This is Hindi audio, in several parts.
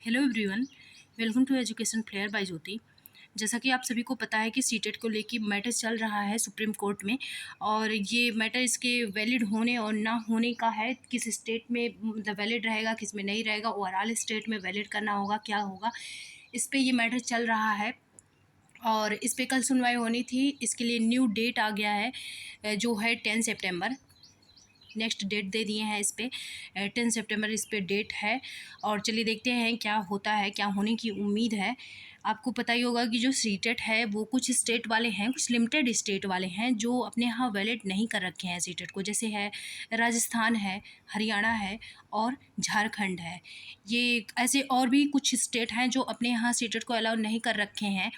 Hello everyone, welcome to Education Flare by Jyoti. जैसा कि आप सभी को पता है कि सीटेट को लेके मैटर चल रहा है सुप्रीम कोर्ट में, और ये मैटर इसके वैलिड होने और ना होने का है। किस स्टेट में मतलब वैलिड रहेगा, किस में नहीं रहेगा, ओवरऑल स्टेट में वैलिड करना होगा, क्या होगा, इस पे ये मैटर चल रहा है। और इस पे कल सुनवाई होनी थी। इसके लिए न्यू डेट आ गया है, जो है 10 सितंबर। नेक्स्ट डेट दे दिए हैं इस पे, 10 सितंबर इस पे डेट है। और चलिए देखते हैं क्या होता है, क्या होने की उम्मीद है। आपको पता ही होगा कि जो सीटेट है वो कुछ स्टेट वाले हैं, कुछ लिमिटेड स्टेट वाले हैं जो अपने यहाँ वैलिड नहीं कर रखे हैं सीटेट को। जैसे है राजस्थान है, हरियाणा है और झारखंड है। ये ऐसे और भी कुछ स्टेट हैं जो अपने यहाँ सीटेट को अलाउ नहीं कर रखे हैं।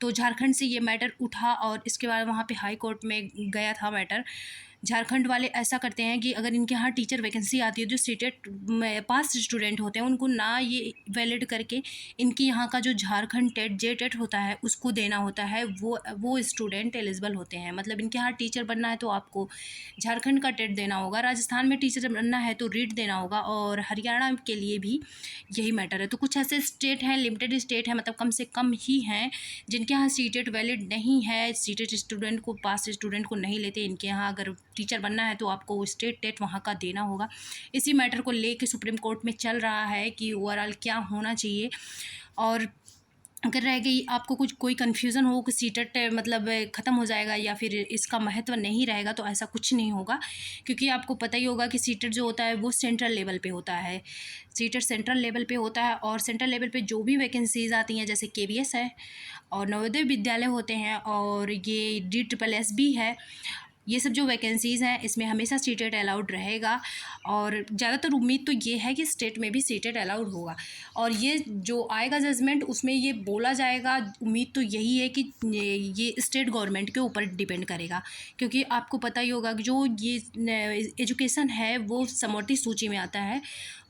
तो झारखंड से ये मैटर उठा और इसके बाद वहाँ पे हाई कोर्ट में गया था मैटर। झारखंड वाले ऐसा करते हैं कि अगर इनके यहाँ टीचर वैकेंसी आती है, जो सीटेट में पास स्टूडेंट होते हैं उनको ना ये वैलिड करके इनके यहाँ का जो झारखंड टेट जे टेट होता है उसको देना होता है। वो स्टूडेंट एलिजिबल होते हैं। मतलब इनके यहाँ टीचर बनना है तो आपको झारखंड का टेट देना होगा, राजस्थान में टीचर बनना है तो रीट देना होगा, और हरियाणा के लिए भी यही मैटर है। तो कुछ ऐसे स्टेट हैं, लिमिटेड स्टेट हैं, मतलब कम से कम ही हैं, जिनके यहाँ सीटेट वैलिड नहीं है। सीटेट स्टूडेंट को, पास स्टूडेंट को नहीं लेते। इनके यहाँ अगर टीचर बनना है तो आपको स्टेट टेट वहाँ का देना होगा। इसी मैटर को लेके सुप्रीम कोर्ट में चल रहा है कि ओवरऑल क्या होना चाहिए। और अगर रह गई आपको कोई कन्फ्यूज़न हो कि सीटेट मतलब ख़त्म हो जाएगा या फिर इसका महत्व नहीं रहेगा, तो ऐसा कुछ नहीं होगा। क्योंकि आपको पता ही होगा कि सीटेट जो होता है वो सेंट्रल लेवल पे होता है। सीटेट सेंट्रल लेवल पे होता है, और सेंट्रल लेवल पे जो भी वैकेंसीज़ आती हैं, जैसे केवीएस है और नवोदय विद्यालय होते हैं, और ये DSSS भी है, ये सब जो वैकेंसीज़ हैं इसमें हमेशा सीटेट अलाउड रहेगा। और ज़्यादातर उम्मीद तो ये है कि स्टेट में भी सीटेट अलाउड होगा। और ये जो आएगा जजमेंट उसमें ये बोला जाएगा, उम्मीद तो यही है कि ये स्टेट गवर्नमेंट के ऊपर डिपेंड करेगा। क्योंकि आपको पता ही होगा कि जो ये एजुकेशन है वो समवर्ती सूची में आता है।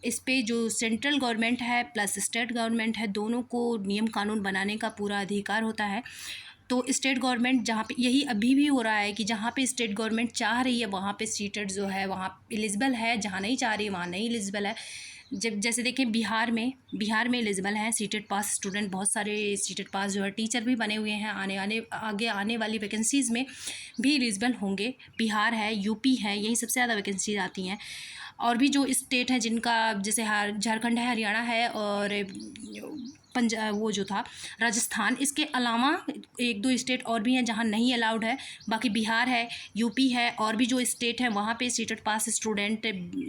इस पे जो सेंट्रल गवर्नमेंट है प्लस स्टेट गवर्नमेंट है, दोनों को नियम कानून बनाने का पूरा अधिकार होता है। तो स्टेट गवर्नमेंट जहाँ पे, यही अभी भी हो रहा है कि जहाँ पे स्टेट गवर्नमेंट चाह रही है वहाँ पे सीटेट जो है वहाँ एलिजिबल है, जहाँ नहीं चाह रही है वहाँ नहीं एलिजिबल है। जब जैसे देखें बिहार में एलिजिबल हैं सीटेट पास स्टूडेंट, बहुत सारे सीटेट पास जो है टीचर भी बने हुए हैं। आगे आने वाली वैकेंसीज़ में भी एलिजिबल होंगे। बिहार है, यूपी है, यही सबसे ज़्यादा वैकेंसीज आती हैं। और भी जो स्टेट हैं जिनका, जैसे झारखंड है, हरियाणा है, और पंजाब, वो जो था राजस्थान, इसके अलावा एक दो स्टेट और भी हैं जहाँ नहीं अलाउड है। बाकी बिहार है, यूपी है, और भी जो स्टेट हैं वहाँ पे सीटेट पास स्टूडेंट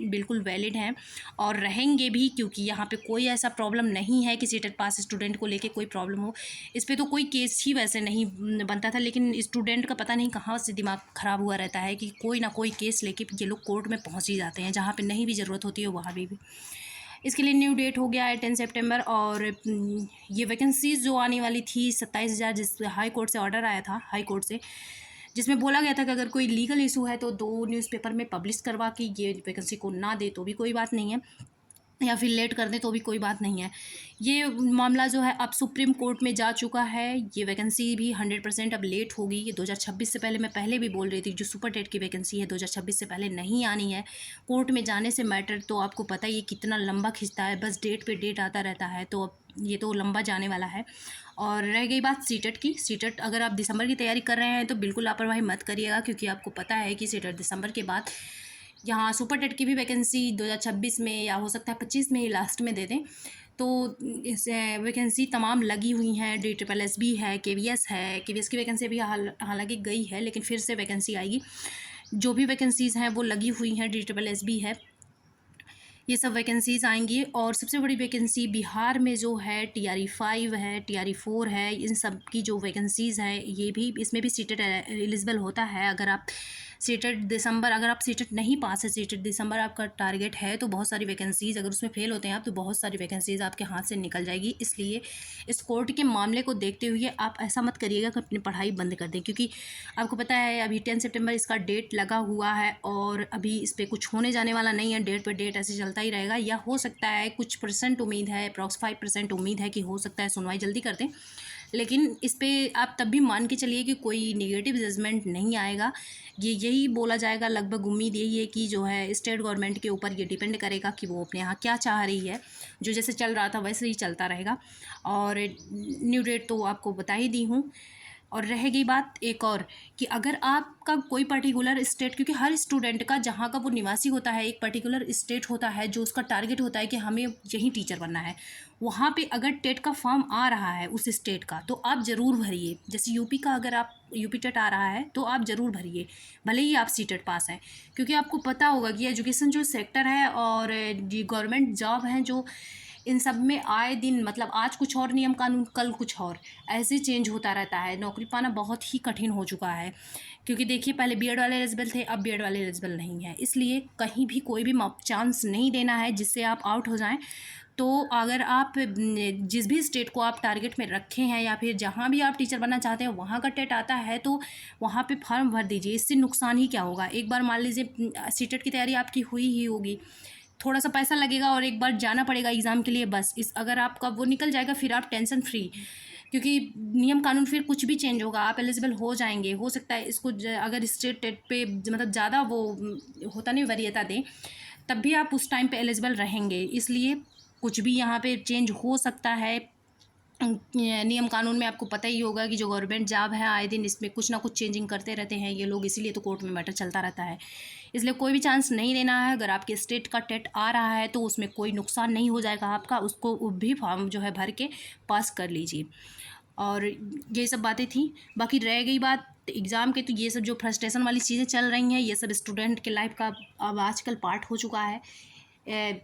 बिल्कुल वैलिड हैं और रहेंगे भी। क्योंकि यहाँ पे कोई ऐसा प्रॉब्लम नहीं है कि सीटेट पास स्टूडेंट को लेके कोई प्रॉब्लम हो। इस पर तो कोई केस ही वैसे नहीं बनता था, लेकिन स्टूडेंट का पता नहीं कहाँ से दिमाग ख़राब हुआ रहता है कि कोई ना कोई केस लेके ये लोग कोर्ट में पहुँच ही जाते हैं, जहाँ पर नहीं भी ज़रूरत होती है वहाँ भी। इसके लिए न्यू डेट हो गया है 10 सितंबर। और ये वैकेंसीज़ जो आने वाली थी 27,000, जिस हाई कोर्ट से ऑर्डर आया था, हाई कोर्ट से, जिसमें बोला गया था कि अगर कोई लीगल इशू है तो 2 न्यूज़पेपर में पब्लिश करवा के ये वैकेंसी को ना दे तो भी कोई बात नहीं है, या फिर लेट कर दें तो भी कोई बात नहीं है। ये मामला जो है अब सुप्रीम कोर्ट में जा चुका है। ये वैकेंसी भी 100% अब लेट होगी। ये 2026 से पहले, मैं पहले भी बोल रही थी, जो सुपर टेट की वैकेंसी है 2026 से पहले नहीं आनी है। कोर्ट में जाने से मैटर तो आपको पता ही है कितना लंबा खिंचता है, बस डेट पे डेट आता रहता है। तो अब ये तो लंबा जाने वाला है। और रह गई बात सीटेट की। सीटेट अगर आप दिसंबर की तैयारी कर रहे हैं तो बिल्कुल लापरवाही मत करिएगा, क्योंकि आपको पता है कि सीटेट दिसंबर के बाद, यहाँ सुपर टेट की भी वैकेंसी 2026 में या हो सकता है 25 में ही लास्ट में दे दें। तो इस वैकेंसी तमाम लगी हुई हैं। DSSS भी है, केवीएस है। केवीएस की वैकेंसी भी हालांकि गई है, लेकिन फिर से वैकेंसी आएगी। जो भी वैकेंसीज़ हैं वो लगी हुई हैं, DSSS भी है, ये सब वैकेंसीज़ आएंगी। और सबसे बड़ी वैकेंसी बिहार में जो है TRE-5 है, TRE-4 है, इन सब की जो वैकेंसीज़ हैं ये भी, इसमें भी सीटेट एलिजिबल होता है। अगर आप सीटेट दिसंबर, अगर आप सीटेट नहीं पास है, सीटेट दिसंबर आपका टारगेट है, तो बहुत सारी वैकेंसीज़, अगर उसमें फेल होते हैं आप तो बहुत सारी वैकेंसीज़ आपके हाथ से निकल जाएगी। इसलिए इस कोर्ट के मामले को देखते हुए आप ऐसा मत करिएगा कि अपनी पढ़ाई बंद कर दें, क्योंकि आपको पता है अभी 10 सितंबर इसका डेट लगा हुआ है और अभी इस पर कुछ होने जाने वाला नहीं है। डेट पे डेट ऐसे चलता ही रहेगा, या हो सकता है कुछ % उम्मीद है, अप्रॉक्स 5% उम्मीद है कि हो सकता है सुनवाई जल्दी कर दें। लेकिन इस पे आप तब भी मान के चलिए कि कोई नेगेटिव जजमेंट नहीं आएगा। ये यही बोला जाएगा, लगभग उम्मीद यही है कि जो है स्टेट गवर्नमेंट के ऊपर ये डिपेंड करेगा कि वो अपने यहाँ क्या चाह रही है। जो जैसे चल रहा था वैसे ही चलता रहेगा। और न्यू डेट तो आपको बता ही दी हूँ। और रह गई बात एक और, कि अगर आपका कोई पर्टिकुलर स्टेट, क्योंकि हर स्टूडेंट का जहाँ का वो निवासी होता है एक पर्टिकुलर स्टेट होता है जो उसका टारगेट होता है कि हमें यहीं टीचर बनना है, वहाँ पे अगर टेट का फॉर्म आ रहा है उस स्टेट का तो आप ज़रूर भरिए। जैसे यूपी का अगर आप यूपी टेट आ रहा है तो आप ज़रूर भरिए, भले ही आप सी टेट पास हैं। क्योंकि आपको पता होगा कि एजुकेशन जो सेक्टर है और ये गवर्नमेंट जॉब हैं जो, इन सब में आए दिन मतलब आज कुछ और नियम कानून, कल कुछ और, ऐसे चेंज होता रहता है। नौकरी पाना बहुत ही कठिन हो चुका है। क्योंकि देखिए पहले बीएड वाले एलिजिबल थे, अब बीएड वाले एलिजिबल नहीं है। इसलिए कहीं भी कोई भी चांस नहीं देना है जिससे आप आउट हो जाएं। तो अगर आप जिस भी स्टेट को आप टारगेट में रखे हैं या फिर जहाँ भी आप टीचर बनना चाहते हैं वहाँ का टेट आता है तो वहाँ पे फॉर्म भर दीजिए। इससे नुकसान ही क्या होगा, एक बार मान लीजिए सी टेट की तैयारी आपकी हुई ही होगी, थोड़ा सा पैसा लगेगा और एक बार जाना पड़ेगा एग्ज़ाम के लिए, बस इस अगर आपका वो निकल जाएगा फिर आप टेंशन फ्री। क्योंकि नियम कानून फिर कुछ भी चेंज होगा, आप एलिजिबल हो जाएंगे। हो सकता है इसको अगर स्टेट टेट पे मतलब ज़्यादा वो होता नहीं वरीयता दें, तब भी आप उस टाइम पे एलिजिबल रहेंगे। इसलिए कुछ भी यहाँ पे चेंज हो सकता है। नियम कानून में आपको पता ही होगा कि जो गवर्नमेंट जॉब है आए दिन इसमें कुछ ना कुछ चेंजिंग करते रहते हैं ये लोग, इसीलिए तो कोर्ट में मैटर चलता रहता है। इसलिए कोई भी चांस नहीं देना है। अगर आपके स्टेट का टेट आ रहा है तो उसमें कोई नुकसान नहीं हो जाएगा आपका, उसको भी फॉर्म जो है भर के पास कर लीजिए। और ये सब बातें थी। बाकी रह गई बात एग्ज़ाम के, तो ये सब जो फ्रस्ट्रेशन वाली चीज़ें चल रही हैं ये सब स्टूडेंट के लाइफ का अब आजकल पार्ट हो चुका है।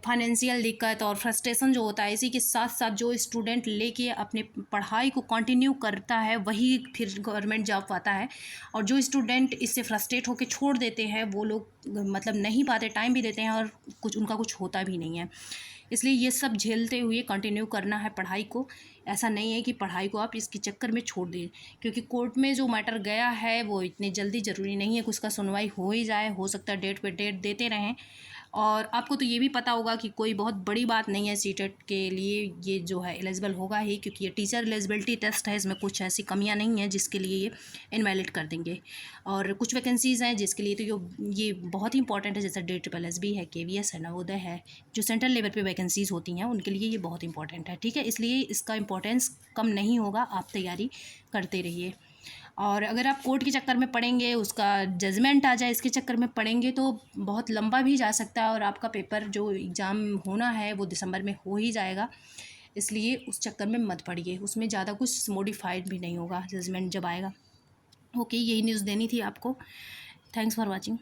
फाइनेंशियल दिक्कत और फ्रस्ट्रेशन जो होता है, इसी के साथ साथ जो स्टूडेंट लेके अपने पढ़ाई को कंटिन्यू करता है वही फिर गवर्नमेंट जॉब पाता है। और जो स्टूडेंट इससे फ्रस्ट्रेट होकर छोड़ देते हैं वो लोग मतलब नहीं पाते, टाइम भी देते हैं और उनका कुछ होता भी नहीं है। इसलिए ये सब झेलते हुए कंटिन्यू करना है पढ़ाई को। ऐसा नहीं है कि पढ़ाई को आप इसके चक्कर में छोड़ दें, क्योंकि कोर्ट में जो मैटर गया है वो इतनी जल्दी ज़रूरी नहीं है कि उसका सुनवाई हो ही जाए। हो सकता है डेट पे डेट देते रहें। और आपको तो ये भी पता होगा कि कोई बहुत बड़ी बात नहीं है सी टेट के लिए, ये जो है एलिजिबल होगा ही, क्योंकि ये टीचर एलिजिबिलिटी टेस्ट है, इसमें कुछ ऐसी कमियां नहीं हैं जिसके लिए ये इनवैलिड कर देंगे। और कुछ वैकेंसीज़ हैं जिसके लिए तो ये बहुत ही इंपॉर्टेंट है, जैसे DSSB है, KVS है, नवोदय है, जो सेंट्रल लेवल पे वैकेंसीज़ होती हैं उनके लिए ये बहुत इंपॉर्टेंट है। ठीक है, इसलिए इसका इंपॉर्टेंस कम नहीं होगा, आप तैयारी करते रहिए। और अगर आप कोर्ट के चक्कर में पढ़ेंगे, उसका जजमेंट आ जाए इसके चक्कर में पढ़ेंगे तो बहुत लंबा भी जा सकता है और आपका पेपर जो एग्ज़ाम होना है वो दिसंबर में हो ही जाएगा। इसलिए उस चक्कर में मत पड़िए, उसमें ज़्यादा कुछ मॉडिफाइड भी नहीं होगा जजमेंट जब आएगा। ओके, यही न्यूज़ देनी थी आपको। Thanks for watching.